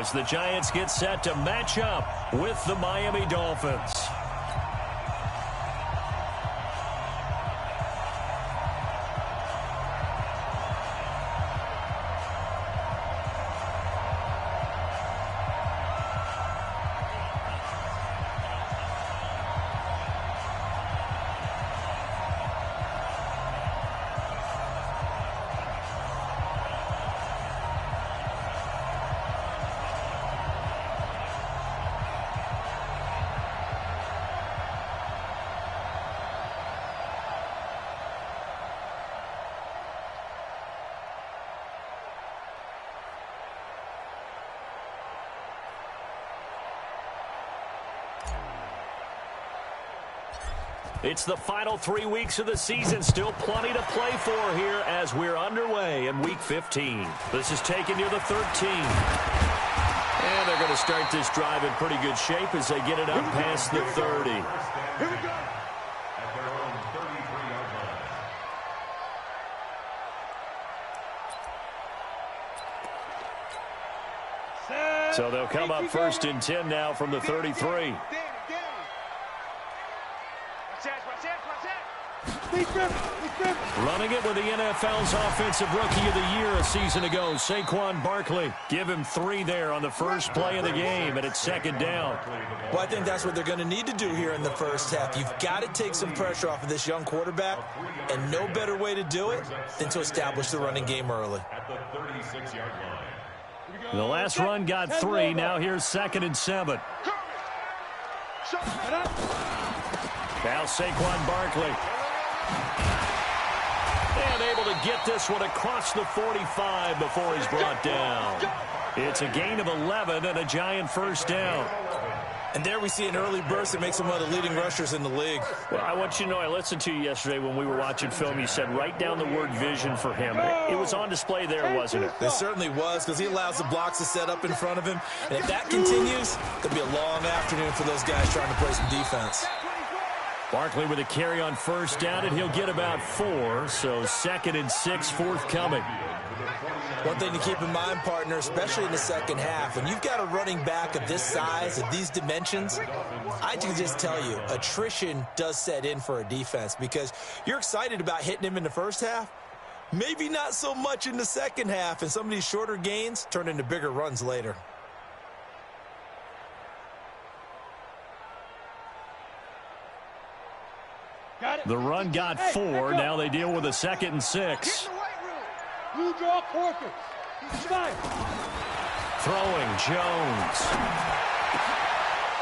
as the Giants get set to match up with the Miami Dolphins. It's the final 3 weeks of the season. Still plenty to play for here as we're underway in Week 15. This is taken near the 13. And they're going to start this drive in pretty good shape as they get it up past the 30. Here we go. At their own 33-yard line. So they'll come up 1st and 10 now from the 33. Running it with the NFL's Offensive Rookie of the Year a season ago, Saquon Barkley. Give him 3 there on the first play of the game, and it's 2nd down. Well, I think that's what they're going to need to do here in the first half. You've got to take some pressure off of this young quarterback, and no better way to do it than to establish the running game early. At the 36-yard line. The last run got 3. Now here's 2nd and 7. Now Saquon Barkley. And able to get this one across the 45 before he's brought down. It's a gain of 11 and a Giant 1st down. And there we see an early burst that makes him one of the leading rushers in the league. Well, I want you to know, I listened to you yesterday when we were watching film. You said write down the word vision for him. It was on display there, wasn't it? It certainly was, because he allows the blocks to set up in front of him. And if that continues, it'll be a long afternoon for those guys trying to play some defense. Barkley with a carry on 1st down, and he'll get about 4. So 2nd and 6 forthcoming. One thing to keep in mind, partner, especially in the second half, when you've got a running back of this size, of these dimensions, I can just tell you, attrition does set in for a defense because you're excited about hitting him in the first half, maybe not so much in the second half, and some of these shorter gains turn into bigger runs later. The run got 4. Now they deal with a 2nd and 6. You draw quarters. Throwing Jones.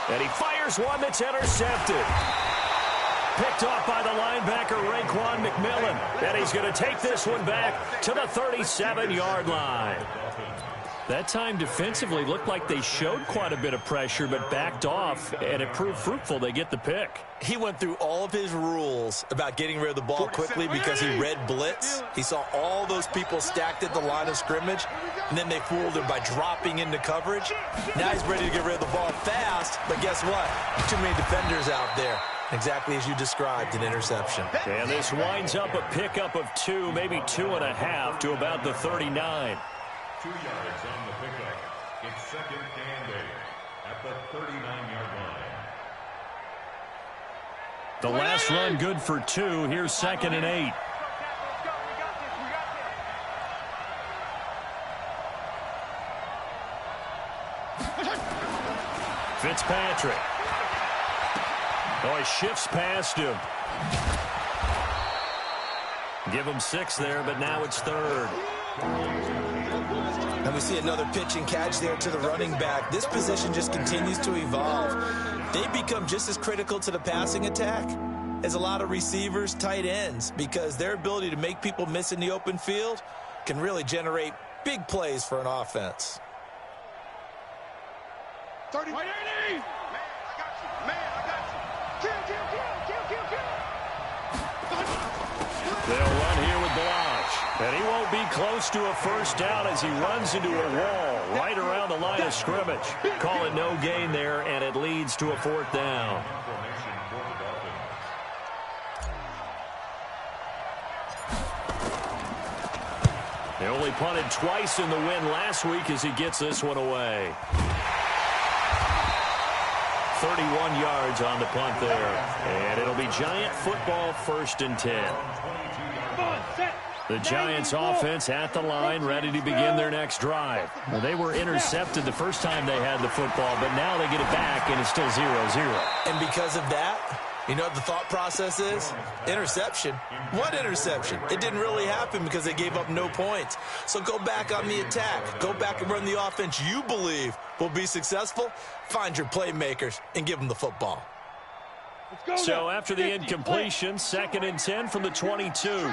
And he fires one that's intercepted. Picked off by the linebacker, Raekwon McMillan. And he's going to take this one back to the 37-yard line. That time defensively looked like they showed quite a bit of pressure but backed off, and it proved fruitful. They get the pick. He went through all of his rules about getting rid of the ball quickly because he read blitz. He saw all those people stacked at the line of scrimmage, and then they fooled him by dropping into coverage. Now he's ready to get rid of the ball fast, but guess what? Too many defenders out there. Exactly as you described, an interception. And this winds up a pickup of 2, maybe 2.5 to about the 39. 2 yards on the pickup. It's 2nd and 8 at the 39-yard line. The last run good for 2. Here's 2nd and 8. Fitzpatrick. Oh, he shifts past him. Give him 6 there, but now it's 3rd. And we see another pitch and catch there to the running back. This position just continues to evolve. They become just as critical to the passing attack as a lot of receivers, tight ends, because their ability to make people miss in the open field can really generate big plays for an offense. 30. Man, I got you. Man, I got you. Kill. They'll run here with Blanche. And he won't be close to a 1st down as he runs into a wall right around the line of scrimmage. Call it no gain there, and it leads to a 4th down. only punted twice in the win last week as he gets this one away. 31 yards on the punt there. And it'll be Giant football, 1st and 10. The Giants offense at the line, ready to begin their next drive. Well, they were intercepted the first time they had the football, but now they get it back, and it's still 0-0. And because of that, you know what the thought process is? Interception. What interception? It didn't really happen because they gave up no points. So go back on the attack. Go back and run the offense you believe will be successful. Find your playmakers and give them the football. So after the incompletion, 2nd and 10 from the 22.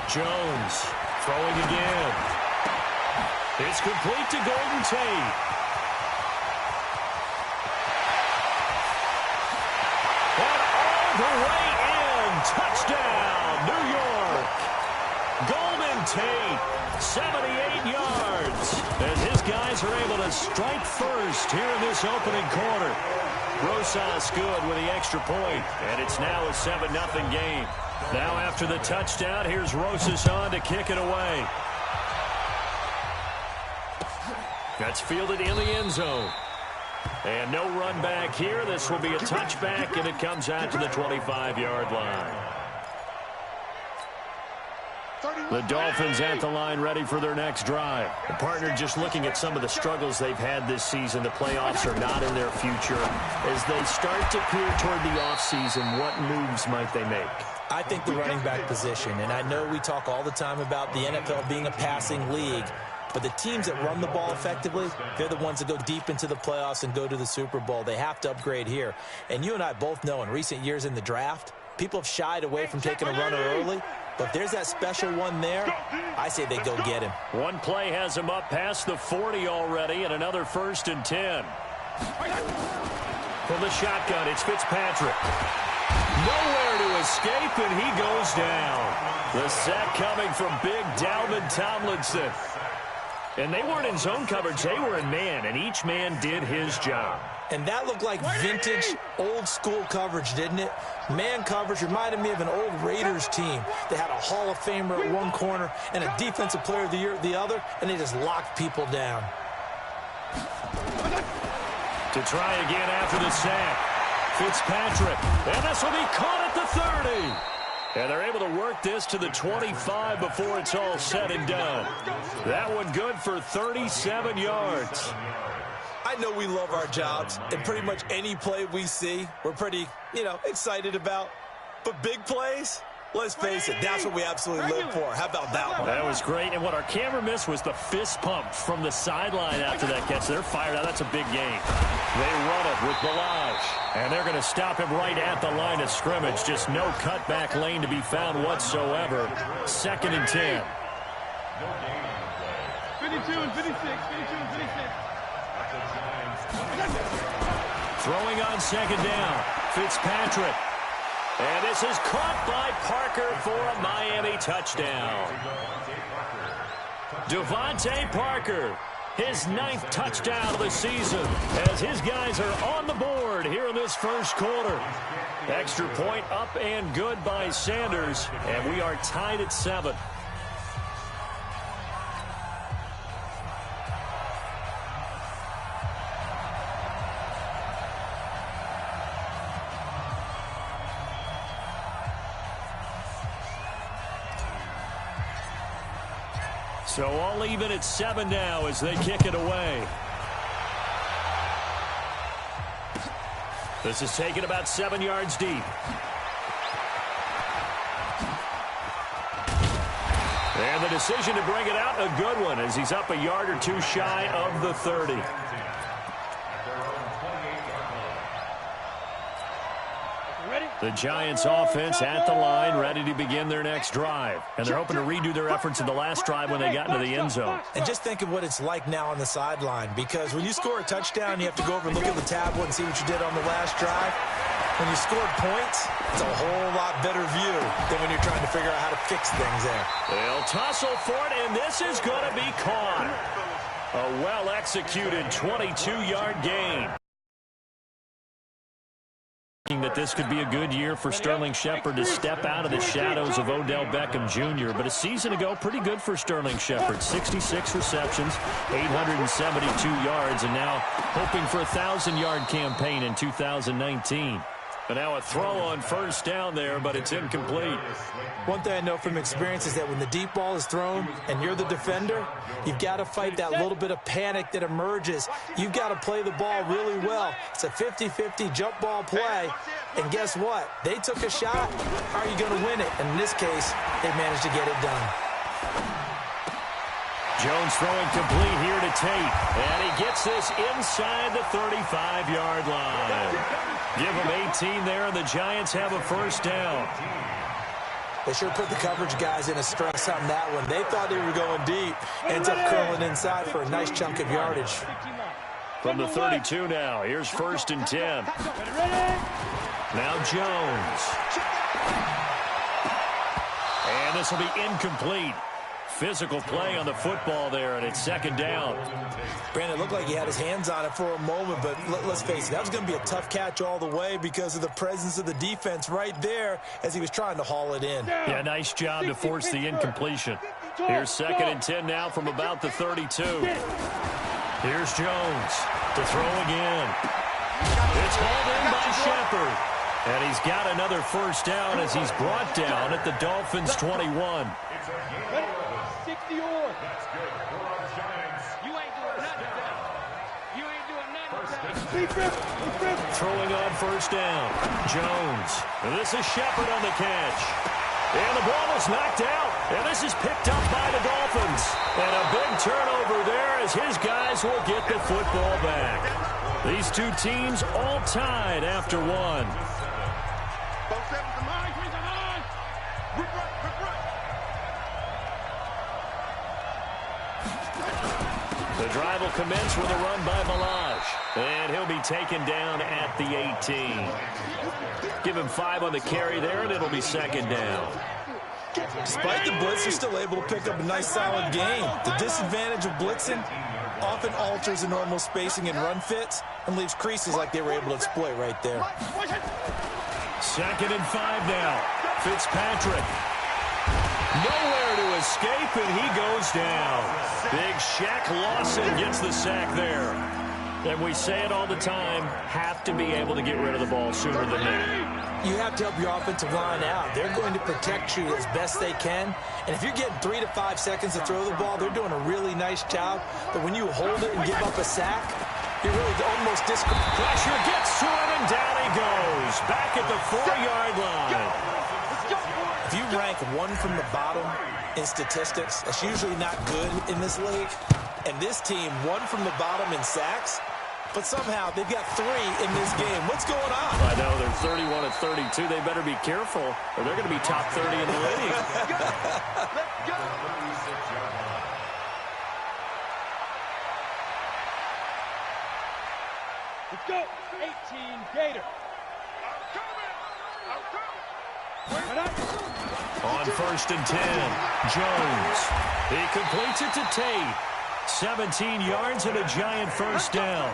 Jones throwing again. It's complete to Golden Tate. And all the way in. Touchdown, New York. Golden Tate, 78 yards. As his guys are able to strike first here in this opening quarter. Rosas good with the extra point, and it's now a 7-0 game. Now after the touchdown, here's Rosas on to kick it away. That's fielded in the end zone. And no run back here. This will be a touchback, and it comes out to the 25-yard line. The Dolphins at the line ready for their next drive. The partner just looking at some of the struggles they've had this season. The playoffs are not in their future. As they start to peer toward the offseason, what moves might they make? I think the running back position, and I know we talk all the time about the NFL being a passing league, but the teams that run the ball effectively, they're the ones that go deep into the playoffs and go to the Super Bowl. They have to upgrade here. And you and I both know in recent years in the draft, people have shied away from taking a runner early. But if there's that special one there, I say they go get him. One play has him up past the 40 already, and another 1st and 10. From the shotgun, it's Fitzpatrick. Nowhere to escape, and he goes down. The sack coming from big Dalvin Tomlinson. And they weren't in zone coverage. They were in man, and each man did his job. And that looked like vintage, old-school coverage, didn't it? Man coverage reminded me of an old Raiders team. They had a Hall of Famer at one corner and a Defensive Player of the Year at the other, and they just locked people down. To try again after the sack. Fitzpatrick, and this will be caught at the 30. And they're able to work this to the 25 before it's all said and done. That one good for 37 yards. I know we love our jobs, and pretty much any play we see, we're pretty, excited about. But big plays, let's face it, that's what we absolutely live for. How about that one? That was great, and what our camera missed was the fist pump from the sideline after that catch. They're fired out. That's a big game. They run it with Balaj, and they're going to stop him right at the line of scrimmage. Just no cutback lane to be found whatsoever. 2nd and 10. 52 and 56, 52 and 56. Throwing on 2nd down. Fitzpatrick. And this is caught by Parker for a Miami touchdown. Devontae Parker, his 9th touchdown of the season, as his guys are on the board here in this first quarter. Extra point up and good by Sanders, and we are tied at 7. So all even at 7 now as they kick it away. This is taken about 7 yards deep. And the decision to bring it out, a good one, as he's up a yard or two shy of the 30. The Giants offense at the line, ready to begin their next drive. And they're hoping to redo their efforts in the last drive when they got into the end zone. And just think of what it's like now on the sideline, because when you score a touchdown, you have to go over and look at the tablet and see what you did on the last drive. When you scored points, it's a whole lot better view than when you're trying to figure out how to fix things there. They'll tussle for it, and this is going to be caught. A well-executed 22-yard gain. that this could be a good year for Sterling Shepard to step out of the shadows of Odell Beckham Jr. But a season ago, pretty good for Sterling Shepard. 66 receptions, 872 yards, and now hoping for a 1,000-yard campaign in 2019. And now a throw on first down there, but it's incomplete. One thing I know from experience is that when the deep ball is thrown and you're the defender, you've got to fight that little bit of panic that emerges. You've got to play the ball really well. It's a 50-50 jump ball play. And guess what? They took a shot. How are you going to win it? And in this case, they managed to get it done. Jones throwing complete here to Tate. And he gets this inside the 35-yard line. Give him 18 there, and the Giants have a first down. They sure put the coverage guys in a stress on that one. They thought they were going deep. Ends up curling inside for a nice chunk of yardage. From the 32 now, here's 1st and 10. Now Jones. And this will be incomplete. Physical play on the football there, and it's 2nd down. Brandon, it looked like he had his hands on it for a moment, but let's face it, that was going to be a tough catch all the way because of the presence of the defense right there as he was trying to haul it in. Yeah, nice job to force the incompletion. Here's 2nd and 10 now from about the 32. Here's Jones to throw again. It's hauled in by Shepard. And he's got another first down as he's brought down at the Dolphins' 21. 60 or. That's good for our Giants. You ain't doing nothing today. You ain't doing nothing today. Throwing on first down. Jones. And this is Shepard on the catch. And the ball is knocked out. And this is picked up by the Dolphins. And a big turnover there as his guys will get the football back. These two teams all tied after one. The drive will commence with a run by Balaj. And he'll be taken down at the 18. Give him 5 on the carry there, and it'll be 2nd down. Despite the blitz, they're still able to pick up a nice, solid gain. The disadvantage of blitzing often alters the normal spacing and run fits and leaves creases like they were able to exploit right there. 2nd and 5 now. Fitzpatrick. Nowhere to escape, and he goes down. Big Shaq Lawson gets the sack there. And we say it all the time, have to be able to get rid of the ball sooner than that. You have to help your offensive line out. They're going to protect you as best they can. And if you're getting 3 to 5 seconds to throw the ball, they're doing a really nice job. But when you hold it and give up a sack, you're really almost disqualified. Pressure gets to him, and down he goes. Back at the 4-yard line. If you rank one from the bottom in statistics, that's usually not good in this league. And this team, one from the bottom in sacks, but somehow they've got 3 in this game. What's going on? I know, they're 31 and 32. They better be careful, or they're going to be top 30 in the league. Let's go. 18 Gator. On 1st and 10, Jones. He completes it to Tate. 17 yards and a giant first down.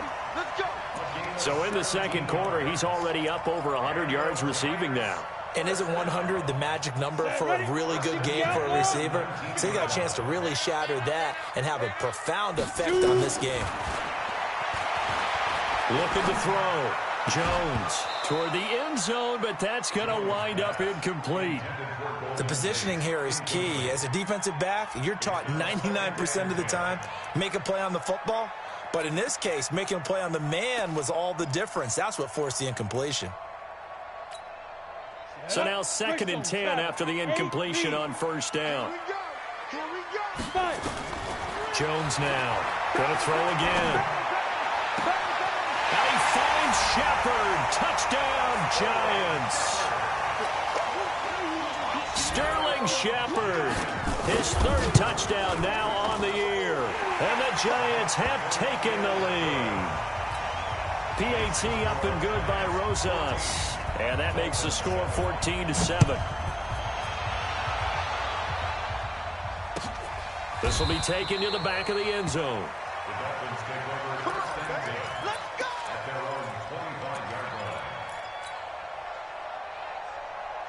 So in the 2nd quarter, he's already up over 100 yards receiving now. And isn't 100 the magic number for a really good game for a receiver? So he got a chance to really shatter that and have a profound effect on this game. Looking to throw. Jones toward the end zone, but that's going to wind up incomplete. The positioning here is key. As a defensive back, you're taught 99% of the time, make a play on the football. But in this case, making a play on the man was all the difference. That's what forced the incompletion. So now 2nd and 10 after the incompletion on first down. Jones now going to throw again. And he finds Shepard. Touchdown, Giants. Sterling Shepard, his 3rd touchdown now on the year. And the Giants have taken the lead. PAT up and good by Rosas. And that makes the score 14-7. This will be taken to the back of the end zone. The Dolphins take over first and 10 at their own 25-yard line.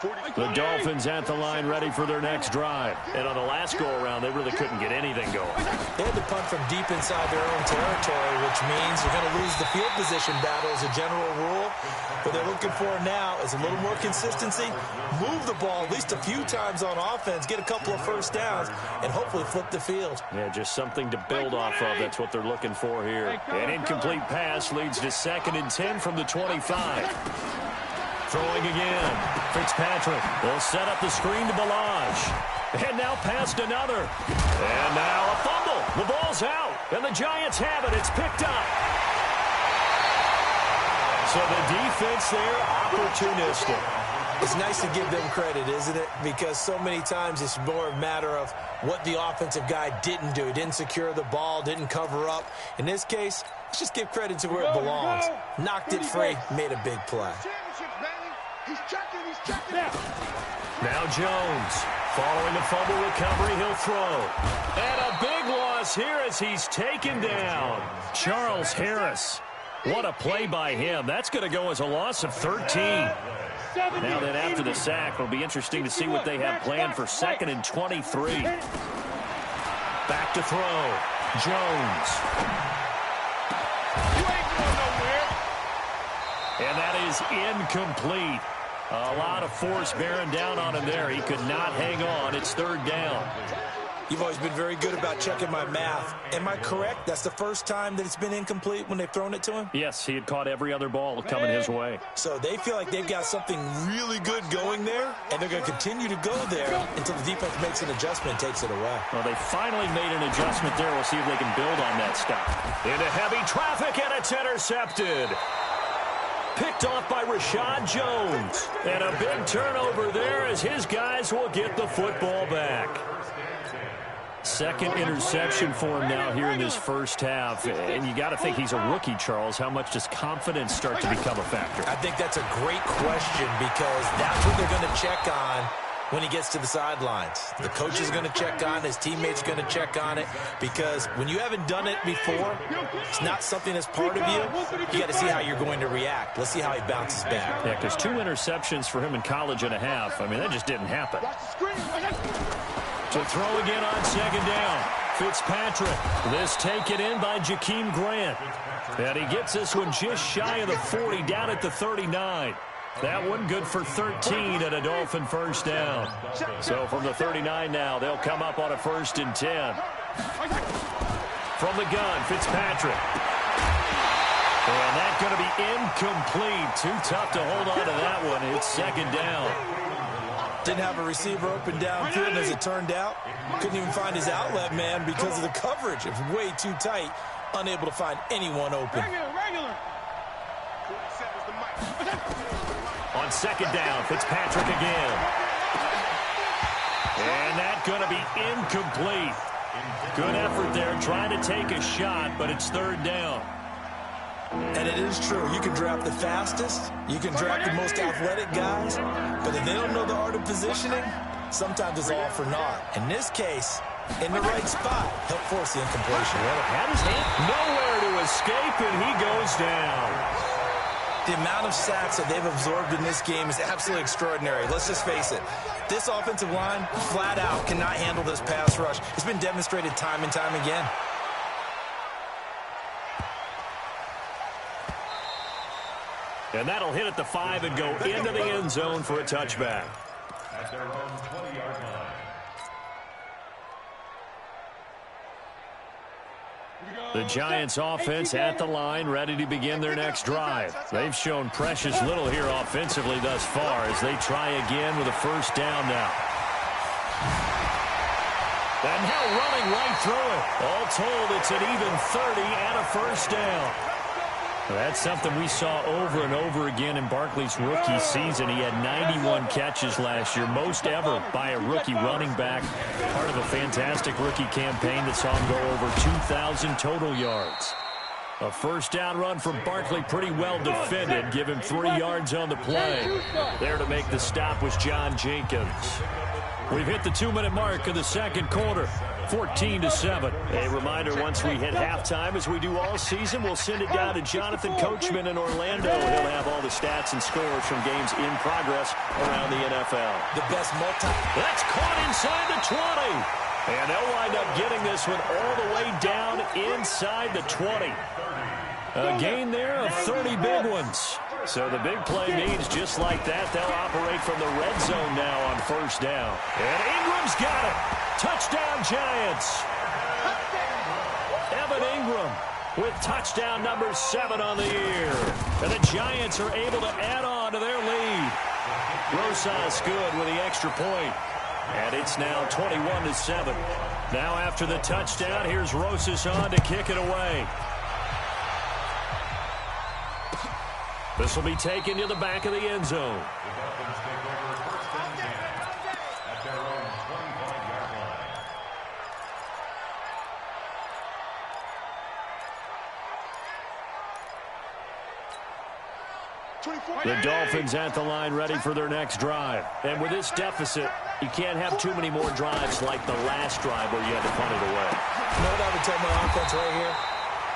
The Dolphins at the line ready for their next drive. And on the last go-around, they really couldn't get anything going. They had to punt from deep inside their own territory, which means you're going to lose the field position battle as a general rule. What they're looking for now is a little more consistency, move the ball at least a few times on offense, get a couple of first downs, and hopefully flip the field. Yeah, just something to build off of. That's what they're looking for here. An incomplete pass leads to 2nd and 10 from the 25. Throwing again. Fitzpatrick will set up the screen to Balaj. And now past another. And now a fumble. The ball's out. And the Giants have it. It's picked up. So the defense there, opportunistic. It's nice to give them credit, isn't it? Because so many times it's more a matter of what the offensive guy didn't do. He didn't secure the ball, didn't cover up. In this case, let's just give credit to where it belongs. Knocked it free, made a big play. Now Jones, following the fumble recovery, he'll throw. And a big loss here as he's taken down. Charles Harris. What a play by him. That's going to go as a loss of 13. Now then, after the sack, it'll be interesting to see what they have planned for 2nd and 23. Back to throw. Jones. And that is incomplete. A lot of force bearing down on him there. He could not hang on. It's 3rd down. You've always been very good about checking my math. Am I correct? That's the first time that it's been incomplete when they've thrown it to him? Yes, he had caught every other ball coming his way. So they feel like they've got something really good going there, and they're going to continue to go there until the defense makes an adjustment and takes it away. Well, they finally made an adjustment there. We'll see if they can build on that stop. Into heavy traffic, and it's intercepted. Picked off by Rashad Jones. And a big turnover there as his guys will get the football back. 2nd interception for him now here in this first half. And you got to think he's a rookie, Charles. How much does confidence start to become a factor? I think that's a great question because that's what they're going to check on when he gets to the sidelines. The coach is going to check on it. His teammates are going to check on it because when you haven't done it before, it's not something that's part of you. You got to see how you're going to react. Let's see how he bounces back. Yeah, because 2 interceptions for him in college and a half. I mean, that just didn't happen. To throw again on 2nd down. Fitzpatrick. This taken in by Jakeem Grant. And he gets this one just shy of the 40, down at the 39. That one good for 13 and a Dolphin first down. So from the 39 now, they'll come up on a 1st and 10. From the gun, Fitzpatrick. And that's going to be incomplete. Too tough to hold on to that one. It's 2nd down. Didn't have a receiver open downfield as it turned out. Couldn't even find his outlet man because of the coverage. It was way too tight. Unable to find anyone open. On 2nd down, Fitzpatrick again. And that's going to be incomplete. Good effort there trying to take a shot, but it's 3rd down. And it is true. You can draft the fastest. You can draft the most athletic guys. But if they don't know the art of positioning, sometimes it's all for naught. In this case, in the right spot, he'll force the incompletion. Well, had his hand nowhere to escape, and he goes down. The amount of sacks that they've absorbed in this game is absolutely extraordinary. Let's just face it. This offensive line, flat out, cannot handle this pass rush. It's been demonstrated time and time again. And that'll hit at the 5 and go into the end zone for a touchback. At their own 20-yard line. The Giants offense at the line, ready to begin their next drive. They've shown precious little here offensively thus far as they try again with a 1st down now. And now running right through it. All told, it's an even 30 and a 1st down. That's something we saw over and over again in Barkley's rookie season. He had 91 catches last year, most ever by a rookie running back. Part of a fantastic rookie campaign that saw him go over 2,000 total yards. A 1st down run from Barkley, pretty well defended. Give him 3 yards on the play. There to make the stop was John Jenkins. We've hit the 2-minute mark of the 2nd quarter. 14-7. A reminder, once we hit halftime, as we do all season, we'll send it down to Jonathan Coachman in Orlando. He'll have all the stats and scores from games in progress around the NFL. The best That's caught inside the 20. And they'll wind up getting this one all the way down inside the 20. A gain there of 30 big ones. So the big play means just like that, they'll operate from the red zone now on first down. And Ingram's got it. Touchdown, Giants. Evan Ingram with touchdown number 7 on the year. And the Giants are able to add on to their lead. Rosas good with the extra point. And it's now 21-7. Now after the touchdown, here's Rosas on to kick it away. This will be taken to the back of the end zone. The Dolphins at the line ready for their next drive. And with this deficit, you can't have too many more drives like the last drive where you had to punt it away. You know what I would tell my offense right here?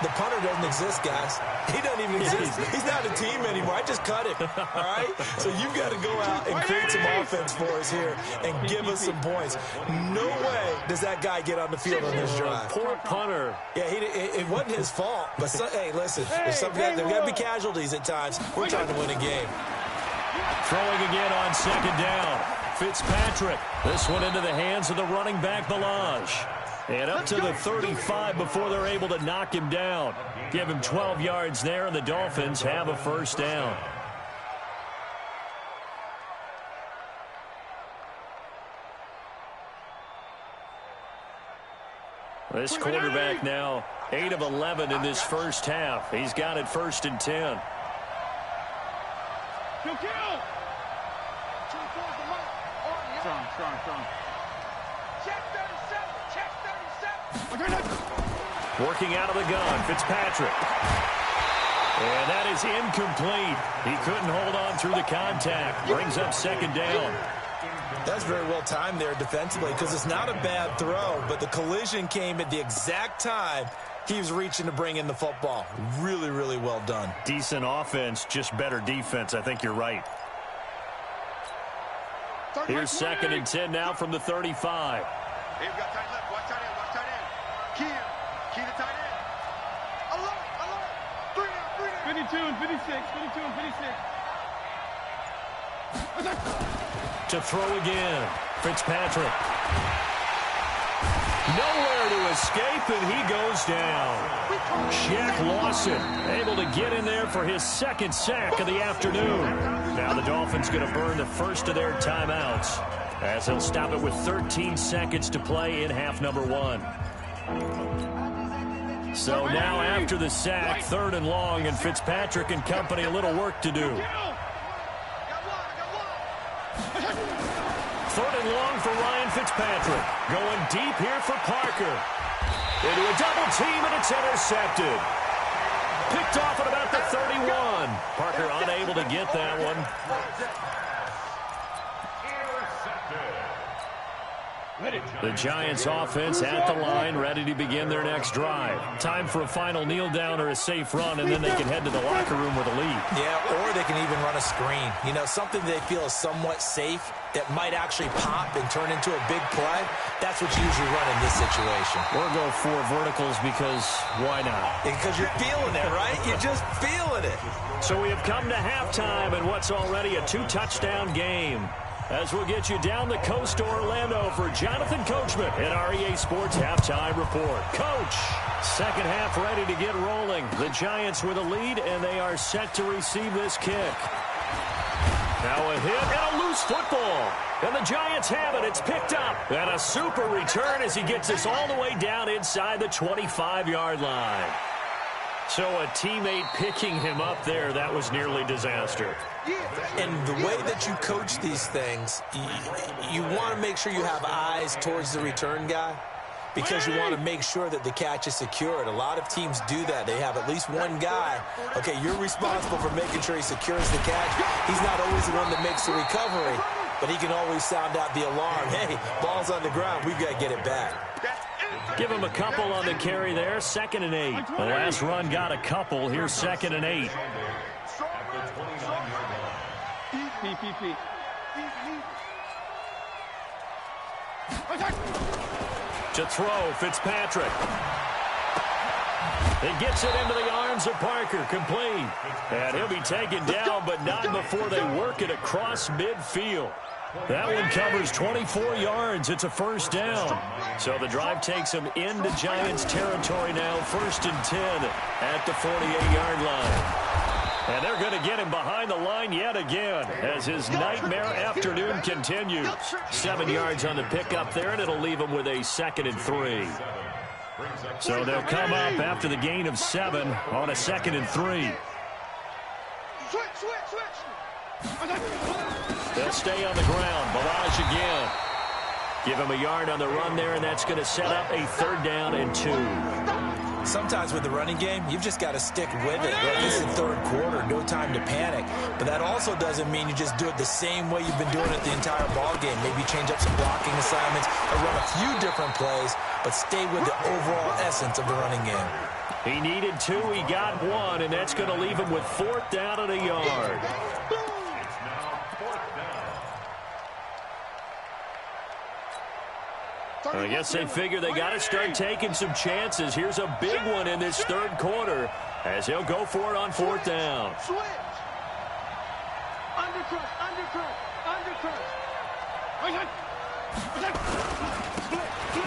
The punter doesn't exist, guys. He doesn't even exist. He's not a team anymore. I just cut him, all right? So you've got to go out and create some offense for us here and give us some points. No way does that guy get on the field on this drive. Poor punter. Yeah, it wasn't his fault. But, hey, listen, there's there got to be casualties at times. We're trying to win a game. Throwing again on second down. Fitzpatrick. This one into the hands of the running back, Balaj. And up to the 35 before they're able to knock him down. Give him 12 yards there, and the Dolphins have a first down. This quarterback now 8 of 11 in this first half. He's got it 1st and 10. Strong. Working out of the gun, Fitzpatrick. And that is incomplete. He couldn't hold on through the contact. Brings up second down. That's very well timed there defensively because it's not a bad throw, but the collision came at the exact time he was reaching to bring in the football. Really, really well done. Decent offense, just better defense. I think you're right. Here's 2nd and 10 now from the 35. Hey, we've got tight left. Watch tight end. Watch tight end. Key to tight end. Alert. 3 down. 52 and 56. To throw again. Fitzpatrick. Nowhere to escape, and he goes down. Shaq Lawson able to get in there for his 2nd sack of the afternoon. Now the Dolphins going to burn the first of their timeouts as they'll stop it with 13 seconds to play in half number 1. So now after the sack, 3rd and long, and Fitzpatrick and company a little work to do. 3rd and long for Ryan Fitzpatrick. Going deep here for Parker. Into a double team, and it's intercepted. Picked off at about the 31. Parker unable to get that one. The Giants offense at the line, ready to begin their next drive. Time for a final kneel down or a safe run, and then they can head to the locker room with a lead. Yeah, or they can even run a screen. You know, something they feel is somewhat safe that might actually pop and turn into a big play. That's what you usually run in this situation. Or go 4 verticals because why not? Because you're feeling it, right? You're just feeling it. So we have come to halftime in what's already a 2-touchdown game. As we'll get you down the coast to Orlando for Jonathan Coachman in our EA Sports Halftime Report. Coach, second half ready to get rolling. The Giants with a lead, and they are set to receive this kick. Now a hit and a loose football. And the Giants have it. It's picked up. And a super return as he gets us all the way down inside the 25-yard line. So a teammate picking him up there, that was nearly disaster. And the way that you coach these things, you want to make sure you have eyes towards the return guy because you want to make sure that the catch is secured. A lot of teams do that. They have at least one guy. Okay, you're responsible for making sure he secures the catch. He's not always the one that makes the recovery, but he can always sound out the alarm. Hey, ball's on the ground. We've got to get it back. Give him a couple on the carry there. 2nd and 8. The last run got a couple. Here's 2nd and 8. To throw, Fitzpatrick. He gets it into the arms of Parker, complete. And he'll be taken down, but not before they work it across midfield. That one covers 24 yards. It's a 1st down. So the drive takes him into Giants territory now. 1st and 10 at the 48-yard line. And they're going to get him behind the line yet again as his nightmare afternoon continues. 7 yards on the pickup there, and it'll leave him with a 2nd and 3. So they'll come up after the gain of 7 on a 2nd and 3. They'll stay on the ground. Balazs again. Give him a yard on the run there, and that's going to set up a 3rd down and 2. Sometimes with the running game, you've just got to stick with it. Right? This is the 3rd quarter, no time to panic. But that also doesn't mean you just do it the same way you've been doing it the entire ball game. Maybe change up some blocking assignments or run a few different plays, but stay with the overall essence of the running game. He needed 2, he got 1, and that's going to leave him with 4th down and a yard. I guess they figure they got to start taking some chances. Here's a big one in this 3rd quarter as he'll go for it on 4th down.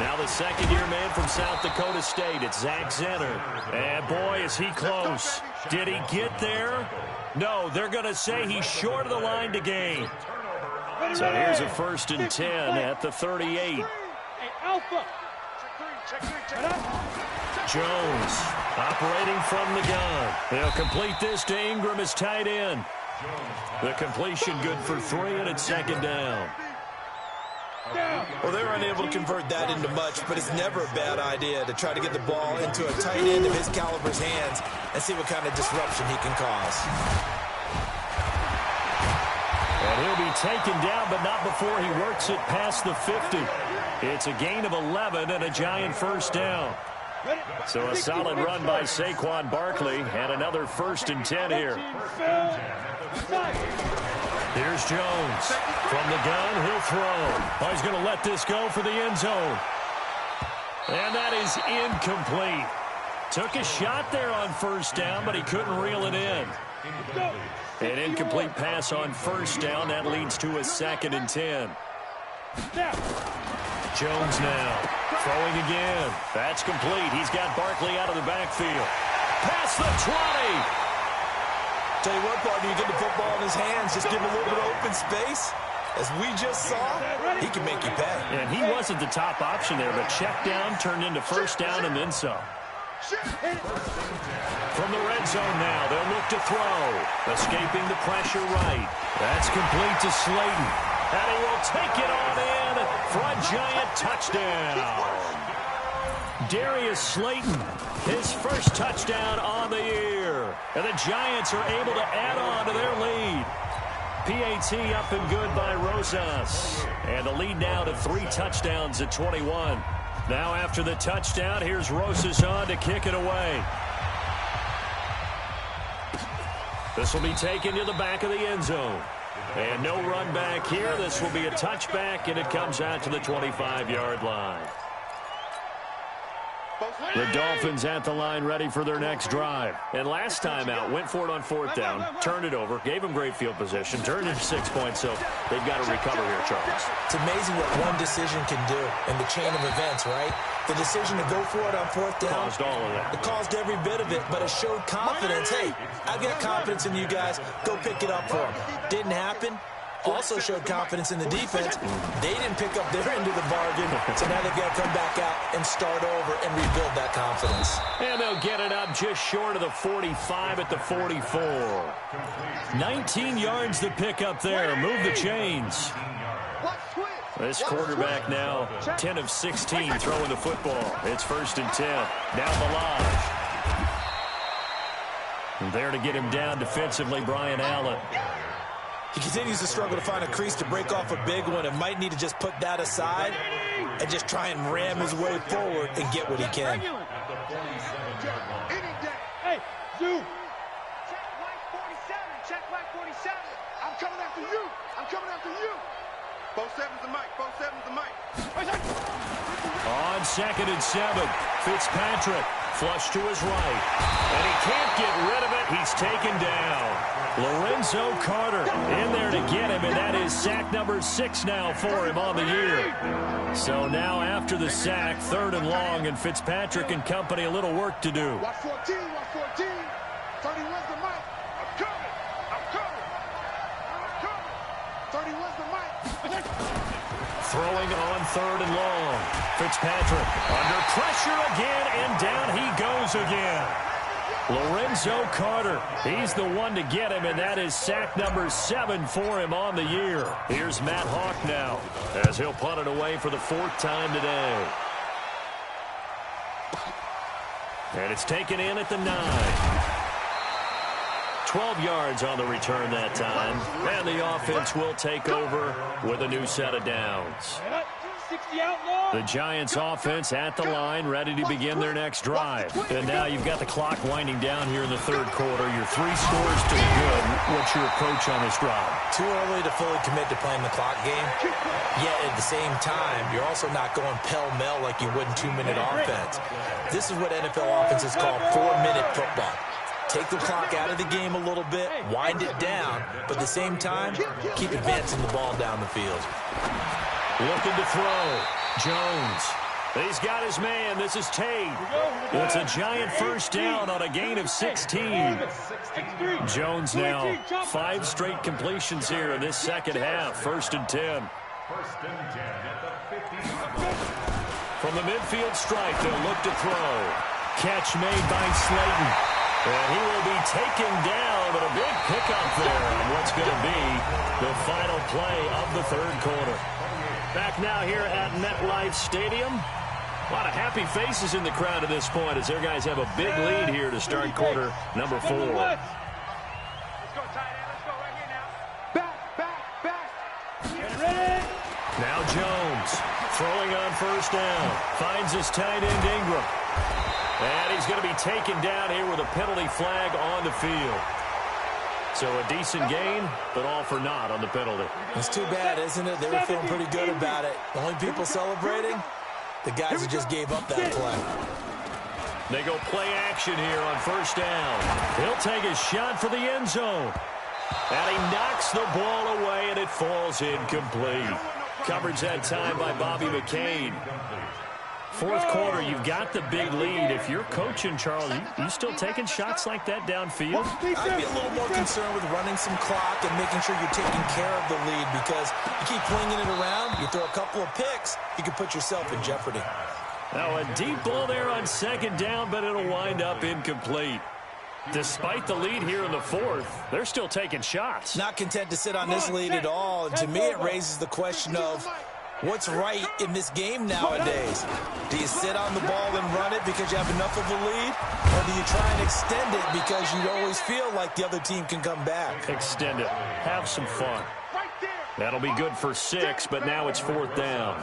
Now the 2nd-year man from South Dakota State. It's Zach Zenner. And boy, is he close. Did he get there? No, they're going to say he's short of the line to gain. So here's a 1st and 10 at the 38. Jones operating from the gun. They'll complete this to Ingram as tight end. The completion good for 3, and it's 2nd down. Well, they were unable to convert that into much, but it's never a bad idea to try to get the ball into a tight end of his caliber's hands and see what kind of disruption he can cause. And he'll be taken down, but not before he works it past the 50. It's a gain of 11 and a Giant 1st down. So a solid run by Saquon Barkley and another 1st and 10 here. Here's Jones. From the gun, he'll throw. Oh, he's going to let this go for the end zone. And that is incomplete. Took a shot there on 1st down, but he couldn't reel it in. An incomplete pass on 1st down. That leads to a 2nd and 10. Jones now throwing again. That's complete. He's got Barkley out of the backfield. Past the 20. Tell you what, partner, you get the football in his hands, just give him a little bit of open space. As we just saw, he can make you pay. And he wasn't the top option there, but check down turned into 1st down and then some. From the red zone now, they'll look to throw. Escaping the pressure right. That's complete to Slayton. And he will take it on in for a Giant touchdown. Darius Slayton, his 1st touchdown on the year. And the Giants are able to add on to their lead. PAT up and good by Rosas. And the lead now to 3 touchdowns at 21. Now after the touchdown, here's Rosas on to kick it away. This will be taken to the back of the end zone. And no run back here. This will be a touchback, and it comes out to the 25-yard line. The Dolphins at the line ready for their next drive. And last time out, went for it on 4th down, turned it over, gave them great field position, turned into 6 points, so they've got to recover here, Charles. It's amazing what one decision can do in the chain of events, right? The decision to go for it on 4th down. Caused all of that. It caused every bit of it, but it showed confidence. Hey, I've got confidence in you guys. Go pick it up for them. Didn't happen. Also showed confidence in the defense. They didn't pick up their end of the bargain, so now they've got to come back out and start over and rebuild that confidence. And they'll get it up just short of the 45 at the 44. 19 yards to pick up there. Move the chains. This quarterback now 10 of 16 throwing the football. It's 1st and 10. Now Balazs. And there to get him down defensively, Brian Allen. He continues to struggle to find a crease to break off a big one and might need to just put that aside and just try and ram his way forward and get what he can. Hey, Zoo. Check white 47. Check white 47. I'm coming after you. I'm coming after you. 47's the mic. 47's the mic. On 2nd and 7, Fitzpatrick flush to his right. And he can't get rid of it. He's taken down. Lorenzo Carter in there to get him, and that is sack number 6 now for him on the year. So now after the sack, 3rd and long, and Fitzpatrick and company a little work to do. Watch 14. Watch 14. 31's the mic. I'm coming. I'm coming. I'm coming. 31's the mic. Throwing on 3rd and long. Fitzpatrick under pressure again, and down he goes again. Lorenzo Carter, he's the one to get him, and that is sack number 7 for him on the year. Here's Matt Hawk now, as he'll punt it away for the 4th time today. And it's taken in at the 9. 12 yards on the return that time, and the offense will take over with a new set of downs. 60 outlaw. The Giants offense at the line, ready to begin their next drive. And now you've got the clock winding down here in the 3rd quarter. Your 3 scores to the good. What's your approach on this drive? Too early to fully commit to playing the clock game. Yet at the same time, you're also not going pell-mell like you would in 2-minute offense. This is what NFL offenses call 4-minute football. Take the clock out of the game a little bit, wind it down, but at the same time, keep advancing the ball down the field. Looking to throw. Jones. He's got his man. This is Tate. It's a giant first down on a gain of 16. Jones now 5 straight completions here in this second half. 1st and 10. From the midfield stripe, they'll look to throw. Catch made by Slayton. And he will be taken down, but a big pickup there on what's going to be the final play of the 3rd quarter. Back now here at MetLife Stadium. A lot of happy faces in the crowd at this point as their guys have a big lead here to start quarter number 4. Let's go, tight end. Let's go right here now. Back. Ready? Now Jones throwing on 1st down. Finds his tight end Ingram. And he's going to be taken down here with a penalty flag on the field. So a decent gain, but all for naught on the penalty. It's too bad, isn't it? They were feeling pretty good about it. The only people celebrating, the guys who just gave up that play. They go play action here on 1st down. He'll take a shot for the end zone. And he knocks the ball away, and it falls incomplete. Coverage that time by Bobby McCain. 4th quarter, you've got the big lead. If you're coaching, Charles, you still taking shots like that downfield? I'd be a little more concerned with running some clock and making sure you're taking care of the lead, because you keep flinging it around, you throw a couple of picks, you can put yourself in jeopardy. Now a deep ball there on 2nd down, but it'll wind up incomplete. Despite the lead here in the 4th, they're still taking shots. Not content to sit on this lead at all, and to me it raises the question of what's right in this game nowadays? Do you sit on the ball and run it because you have enough of a lead? Or do you try and extend it because you always feel like the other team can come back? Extend it. Have some fun. That'll be good for 6, but now it's 4th down.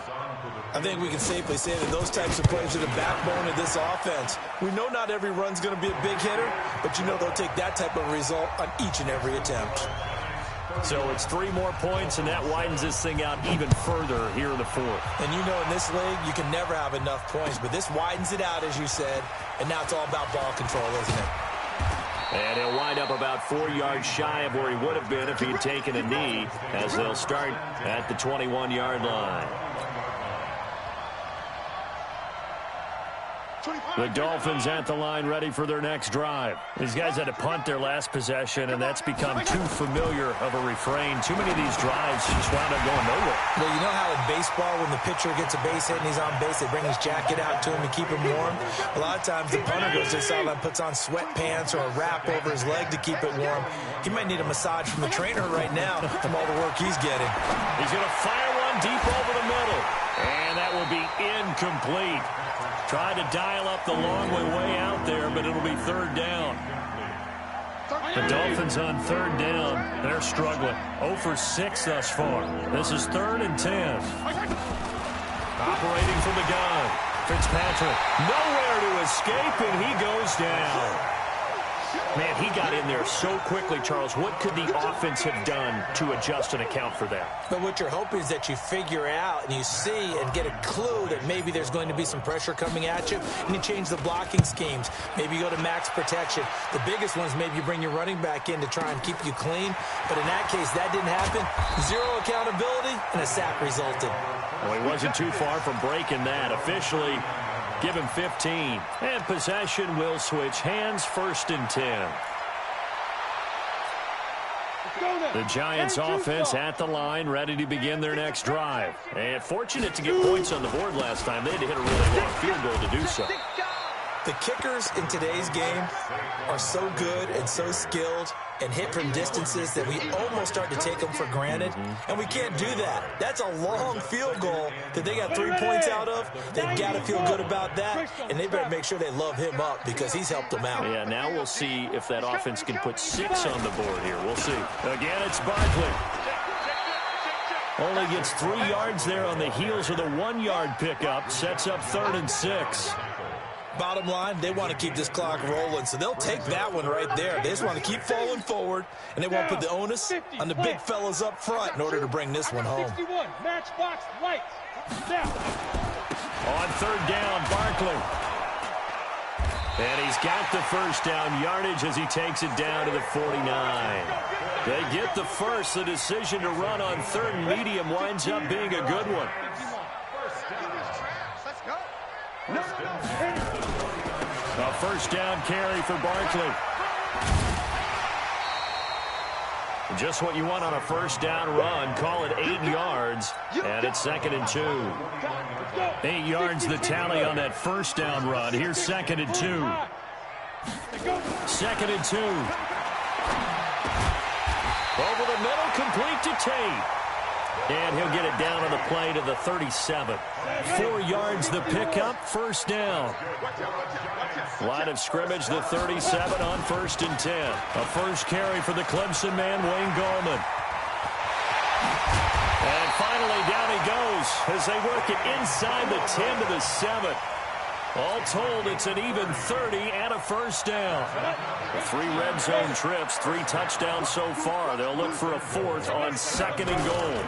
I think we can safely say that those types of plays are the backbone of this offense. We know not every run's going to be a big hitter, but you know they'll take that type of result on each and every attempt. So it's 3 more points, and that widens this thing out even further here in the 4th. And you know in this league, you can never have enough points, but this widens it out, as you said, and now it's all about ball control, isn't it? And he'll wind up about 4 yards shy of where he would have been if he had taken a knee, as they'll start at the 21-yard line. The Dolphins at the line, ready for their next drive. These guys had to punt their last possession, and that's become too familiar of a refrain. Too many of these drives just wound up going nowhere. Well, you know how in baseball, when the pitcher gets a base hit and he's on base, they bring his jacket out to him to keep him warm? A lot of times the punter goes to the sideline, puts on sweatpants or a wrap over his leg to keep it warm. He might need a massage from the trainer right now from all the work he's getting. He's going to fire one deep over the middle, and that will be incomplete. Tried to dial up the long way out there, but it'll be 3rd down. The Dolphins on third down. They're struggling. 0 for 6 thus far. This is 3rd and 10. Operating from the gun. Fitzpatrick nowhere to escape, and he goes down. Man, he got in there so quickly, Charles. What could the offense have done to adjust and account for that? But what you're hoping is that you figure out and you see and get a clue that maybe there's going to be some pressure coming at you, and you change the blocking schemes. Maybe you go to max protection. The biggest one is maybe you bring your running back in to try and keep you clean. But in that case, that didn't happen. 0 accountability, and a sack resulted. Well, he wasn't too far from breaking that. Officially, give him 15. And possession will switch hands, 1st and 10. The Giants offense at the line, ready to begin their next drive. And fortunate to get points on the board last time. They had to hit a really long field goal to do so. The kickers in today's game are so good and so skilled and hit from distances that we almost start to take them for granted, and we can't do that. That's a long field goal that they got 3 points out of. They've got to feel good about that, and they better make sure they love him up because he's helped them out. Yeah, now we'll see if that offense can put 6 on the board here. We'll see. Again, it's Barkley. Only gets 3 yards there on the heels of the 1-yard pickup. Sets up 3rd and 6. Bottom line, they want to keep this clock rolling, so they'll take that one right there. They just want to keep falling forward, and they won't put the onus on the big fellas up front in order to bring this one home. 61, matchbox lights. Now. On 3rd down, Barkley. And he's got the first down yardage as he takes it down to the 49. They get the first. The decision to run on 3rd and medium winds up being a good one. A 1st down carry for Barkley. Just what you want on a 1st down run. Call it 8 yards, and it's 2nd and 2. 8 yards the tally on that 1st down run. Here's 2nd and 2. 2nd and 2. Over the middle, complete to Tate. And he'll get it down on the play to the 37. 4 yards the pickup, 1st down. Line of scrimmage, the 37 on 1st and 10. A first carry for the Clemson man, Wayne Gallman. And finally, down he goes as they work it inside the 10 to the 7. All told, it's an even 30 and a 1st down. 3 red zone trips, 3 touchdowns so far. They'll look for a 4th on 2nd and goal.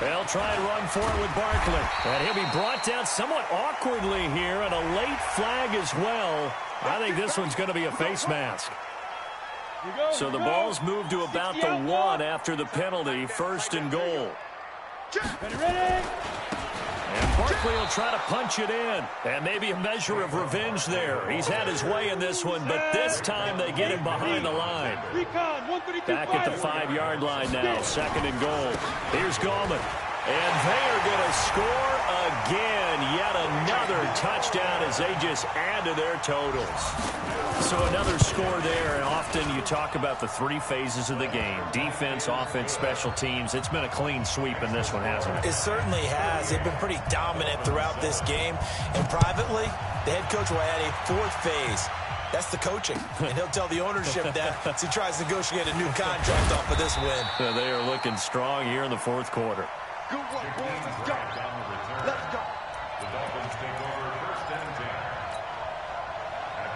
They'll try and run for it with Barkley. And he'll be brought down somewhat awkwardly here, and a late flag as well. I think this one's going to be a face mask. So the ball's moved to about the 1 after the penalty, 1st and goal. Ready? And Barkley will try to punch it in. And maybe a measure of revenge there. He's had his way in this one, but this time they get him behind the line. Back at the 5-yard line now, 2nd and goal. Here's Gallman. And they are going to score again. Yet another touchdown as they just add to their totals. So another score there, and often you talk about the 3 phases of the game. Defense, offense, special teams. It's been a clean sweep in this one, hasn't it? It certainly has. They've been pretty dominant throughout this game. And privately, the head coach will add a 4th phase. That's the coaching. And he'll tell the ownership that as he tries to negotiate a new contract off of this win. Yeah, they are looking strong here in the 4th quarter. Good one, boys. Let's go. Let's go.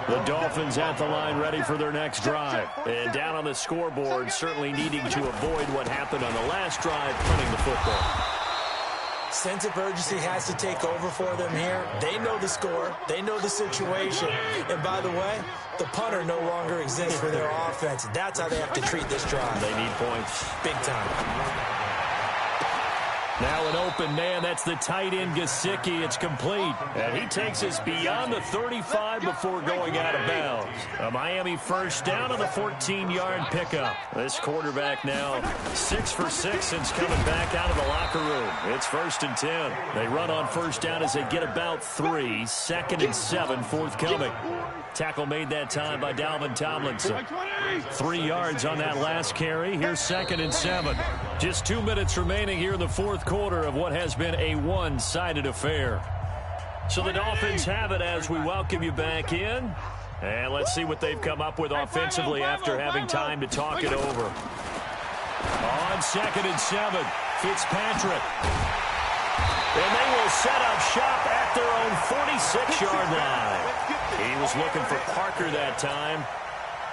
The Dolphins at the line, ready for their next drive. And down on the scoreboard, certainly needing to avoid what happened on the last drive, punting the football. Sense of urgency has to take over for them here. They know the score. They know the situation. And by the way, the punter no longer exists for their offense. That's how they have to treat this drive. They need points. Big time. Now an open man. That's the tight end, Gesicki. It's complete. And he takes us beyond the 35 before going out of bounds. A Miami 1st down on the 14-yard pickup. This quarterback now 6 for 6 since coming back out of the locker room. It's 1st and 10. They run on 1st down as they get about 3. 2nd and 7, forthcoming. Tackle made that time by Dalvin Tomlinson. 3 yards on that last carry. Here's 2nd and 7. Just 2 minutes remaining here in the 4th quarter of what has been a one-sided affair. So the Dolphins have it as we welcome you back in. And let's see what they've come up with offensively after having time to talk it over. On 2nd and 7, Fitzpatrick. And they will set up shop at their own 46-yard line. He was looking for Parker that time.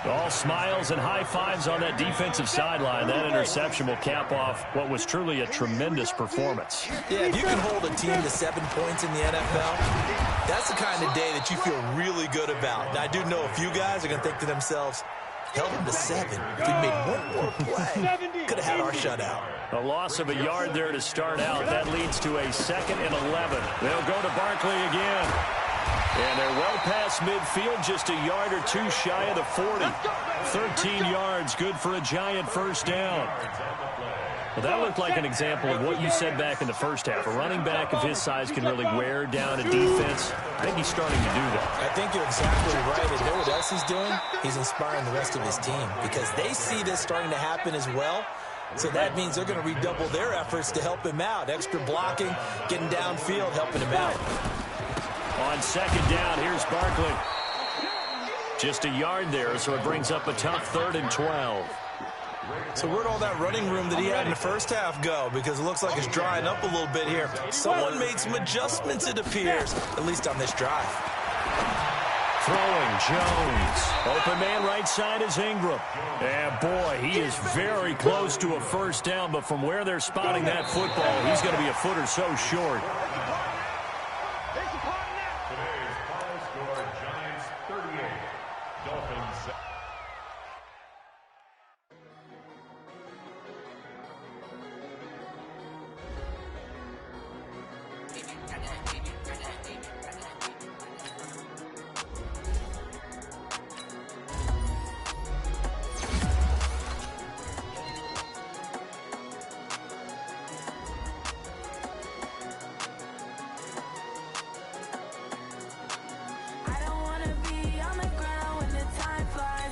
All smiles and high fives on that defensive sideline. That interception will cap off what was truly a tremendous performance. Yeah, if you can hold a team to 7 points in the NFL, that's the kind of day that you feel really good about. Now, I do know a few guys are going to think to themselves, held them to 7. If we made one more play, could have had our shutout. A loss of a yard there to start out. That leads to a 2nd and 11. They'll go to Barkley again. And they're well past midfield, just a yard or 2 shy of the 40. 13 yards, good for a giant first down. Well, that looked like an example of what you said back in the first half. A running back of his size can really wear down a defense. I think he's starting to do that. I think you're exactly right. And you know what else he's doing? He's inspiring the rest of his team because they see this starting to happen as well. So that means they're going to redouble their efforts to help him out. Extra blocking, getting downfield, helping him out. On 2nd down, here's Barkley. Just a yard there, so it brings up a tough 3rd and 12. So where'd all that running room that he had in the first half go? Because it looks like it's drying up a little bit here. Someone made some adjustments, it appears, at least on this drive. Throwing, Jones. Open man right side is Ingram. And boy, he is very close to a first down, but from where they're spotting that football, he's going to be a foot or so short. Today's final score, Giants 38, Dolphins 7. I don't wanna be on the ground when the time flies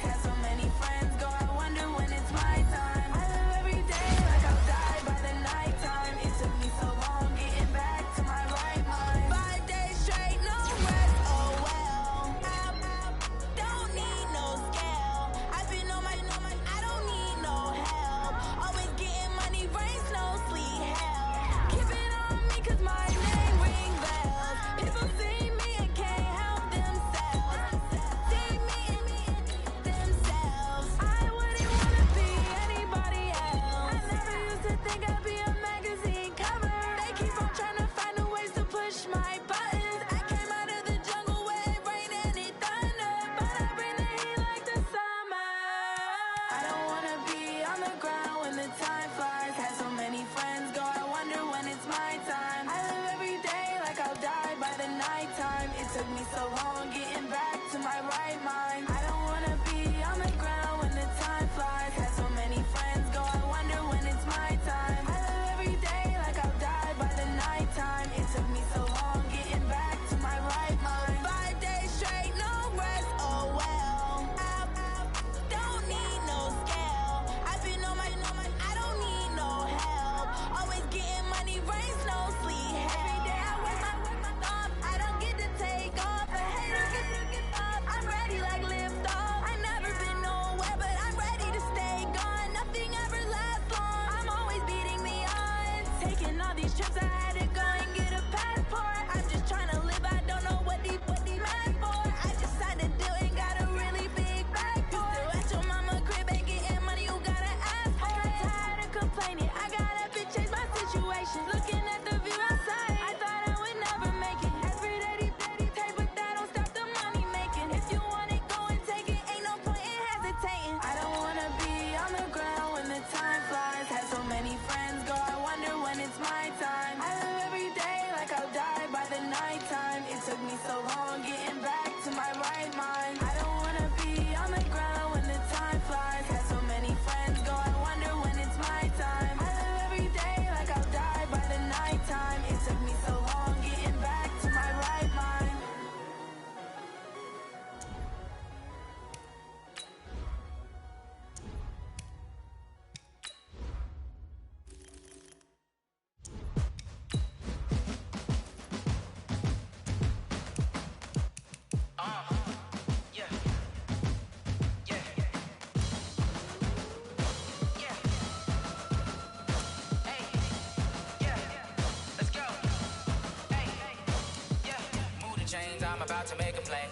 about to make a play.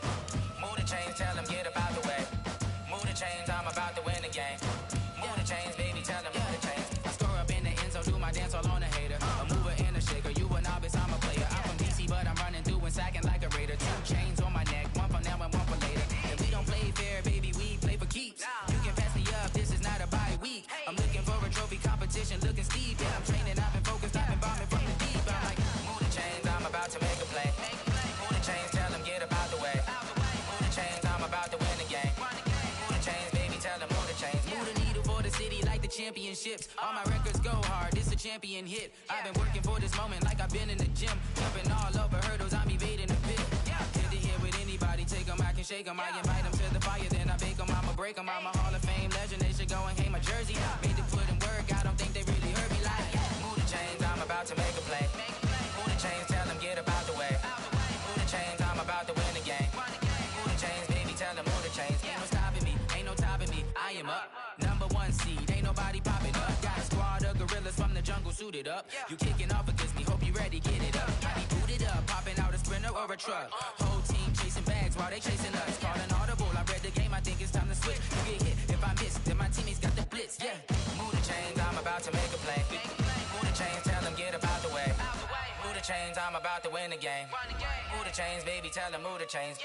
Move the chains, tell them get about the way. Move the chains, I'm about to win the game. Move the chains, baby, tell them move the chains. I score up in the end zone, do my dance all on a hater. A mover and a shaker, you a novice, I'm a player. I'm from DC, but I'm running through and sacking like a raider. 2 chains on my neck, one for now and one for later. And we don't play fair, baby, we play for keeps. You can pass me up, this is not a bye week. I'm looking for a trophy competition, looking steep. Yeah, I'm training, I've been focused, I've been bombing from the deep. I'm like, move the chains, I'm about to make a play. Move the chains, tell them get about the way. Move the chains, I'm about to win the game. Move the chains, baby, tell them move the chains. Move the needle for the city like the championships. All my records go hard, this a champion hit. I've been working for this moment like I've been in the gym. Jumping all over hurdles, I'm evading the pit. Get to here with anybody, take them, I can shake them. I invite them to the fire, then I bake them, I'ma break them. I'm a Hall of Fame legend, they should go and hang my jersey. Made to put in work, I don't think they really heard me like. Move the chains, I'm about to make a play. Move the chains, tell them get about the way. Move the chains, I'm about to win the game. Move the chains, baby, tell them move the chains. Ain't no stopping me, ain't no topping me. I am up, #1 seed, ain't nobody popping up. Got a squad of gorillas from the jungle suited up. You kicking off against me, hope you ready, get it up. I be booted up, popping out a Sprinter or a truck. Whole team chasing bags while they chasing us. Call an audible, I read the game, I think it's time to switch. You get hit, if I miss, then my teammates got the blitz, yeah. Move the chains, I'm about to make a play. Move the chains, tell them get about the way. Move the chains, I'm about to win the game. Move the chains, baby, tell them move the chains.